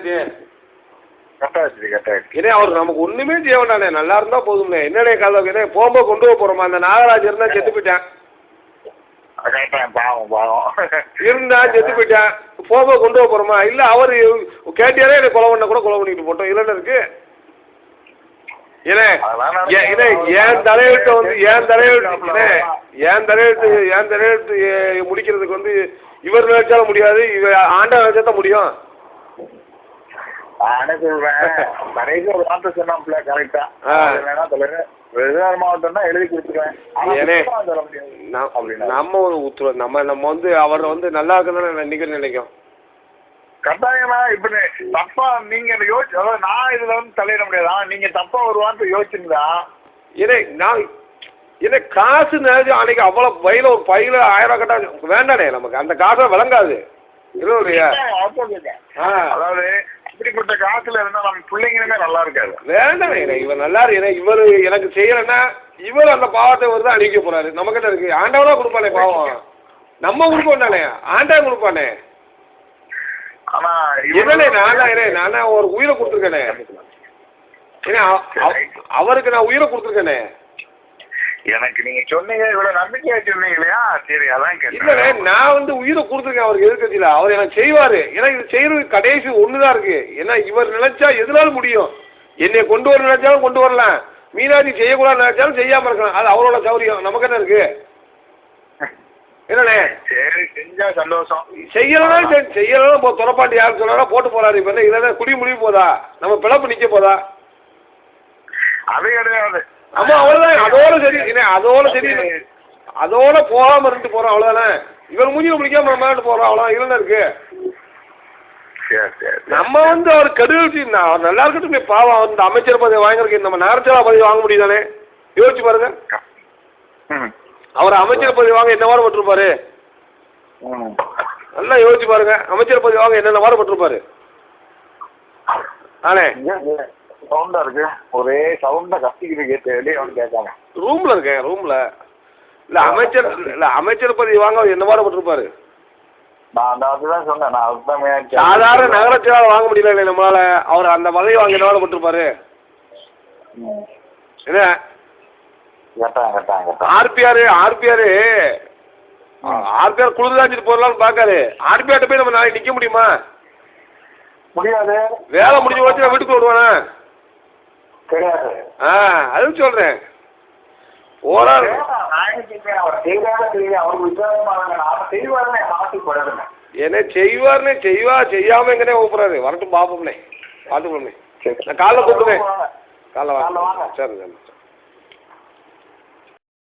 ஆச்சு? கட்டாச்சு. ஏன்னா அவர் நமக்கு ஒன்றுமே செய்ய வேண்டானே, நல்லா இருந்தால் போதும்ண்ணே. என்னடே காலம் என்ன போகும்போது கொண்டு போக போகிறோமா? அந்த நாகராஜ் இருந்தால் செத்து போயிட்டேன், இருந்தா செத்து போயிட்டேன், போகும்போது கொண்டு போக போகிறோமா? இல்லை அவர் கேட்டியாரே எனக்கு கொலை பண்ண கூட கொலை பண்ணிட்டு போட்டோம், இல்லைன்னு இருக்கு. ஏன்னா என் தலையெழுத்தை வந்து என் தலையெழுத்து முடிக்கிறதுக்கு வந்து இவர் நினைச்சாலும் முடியாது, ஆண்டவன் நினைச்சா தான் முடியும். சொல்றேன் வார்த்தை சொன்னாப்ல கரெக்டா மாவட்டம் எழுதி கொடுத்துருவேன். நம்ம ஒரு உத்தரவு நம்ம வந்து அவர் வந்து நல்லா இருக்குன்னு நினைக்கும். கட்டாயமா இப்ப தப்பா நீங்க யோசிச்சு, அதாவது நான் இதுல வந்து தலையிட முடியாது. ஆனா நீங்க தப்பா ஒரு வார்த்தை யோசிச்சிருந்தா ஏன்னா காசு நினைச்சு அன்னைக்கு அவ்வளவு பையில ஒரு பையில 1000 கட்டா வேண்டானே, நமக்கு அந்த காசை விளங்காது இல்லையா? அதாவது இப்படிப்பட்ட காசுல இருந்தா நம்ம பிள்ளைங்களுமே நல்லா இருக்காது. வேண்டாம், இவர் நல்லா இருக்கு. இவர் எனக்கு செய்யலைன்னா இவர் அந்த பாவத்தை வந்து அழிக்க போறாரு. நம்ம கிட்ட இருக்கு, ஆண்டவனா கொடுப்பானே பாவம், நம்ம கொடுப்போம்டானே, ஆண்டவன் கொடுப்பானே. ஆனா நானா ஒரு உயிரை கொடுத்துருக்கேனே, ஏன்னா அவருக்கு நான் உயிரை கொடுத்துருக்கேனே. எனக்கு நீங்க சொன்னீங்க, இவ்வளவு நம்பிக்கையா சொன்னீங்க இல்லையா? சரி, அதான் கேட்டேன். நான் வந்து உயிரை கொடுத்துருக்கேன் அவருக்கு எதிர்கட்சியில. அவர் எனக்கு செய்வாரு, ஏன்னா இது செய்யறது கடைசி ஒண்ணுதான் இருக்கு. ஏன்னா இவர் நினைச்சா எதுனாலும் முடியும். என்னை கொண்டு வர நினைச்சாலும் கொண்டு வரலாம், மீனாட்சி செய்யக்கூடாது நினைச்சாலும் செய்யாம இருக்கலாம். அது அவரோட சௌரியம், நமக்கு என்ன இருக்கு? என்னண்ணே சரி, செஞ்சா சந்தோஷம். செய்யலாம் துறப்பாட்டி யாரு சொன்னா போட்டு போறாரு. இப்ப இதெல்லாம் குடி முடிவு போதா, நம்ம பிளப்பு நிக்க போதா? அது கிடையாது. ஆமா, அவ்வளவுதான். அதோட சரி அதோட போகாம இருந்துட்டு போறோம், அவ்வளவுதானே. இவர் மூஞ்சில முடிக்காம நம்ம போறோம், அவ்வளவு இல்லைன்னு இருக்கு. நம்ம வந்து அவர் கெடுதல் அவர் நல்லா இருக்கட்டும். பாவம், அந்த அமைச்சர் பதவி வாங்கிருக்கு, நம்ம நகரசபா பதவி வாங்க முடியுதானே? யோசிச்சு பாருங்க. அவர் அமைச்சர் பதவி வாங்க என்ன வாரம் பட்டிருப்பாரு? நல்லா யோசிச்சு பாருங்க, அமைச்சர் பதவி வாங்க என்னென்ன வாரம் பட்டிருப்பாரு? ஆனே சவுண்டா இருக்கு, ஒரே சவுண்டா கத்திக்கிட்டு கேட்காம ரூம்ல இருக்கேன். ரூம்ல அமைச்சர் பதவி வாங்க என்ன வாரம் பட்டிருப்பாரு? சாதாரண நகரசபா வாங்க முடியல நம்மளால. அவர் அந்த பதவி வாங்க என்ன வாரம் பட்டிருப்பாரு? என்ன ஆர்பிஆர் குளிர்காஞ்சிட்டு போடலாம்னு பாக்காரு. ஆர்பிஆர்ட்ட போய் நம்ம நாளைக்கு நிக்க முடியுமா? முடியாது. வேலை முடிஞ்ச வச்சு நான் வீட்டுக்குள்ள விடுவானா? அது சொல்றேன். என்ன செய்வார்னே செய்யாம எங்கனே கூப்பிடுறாரு. வரட்டும் பாப்போம்னே, பாத்துக்கோமே. நான் காலைல கூப்பிடுவேன். காலைல வாங்க. சரி.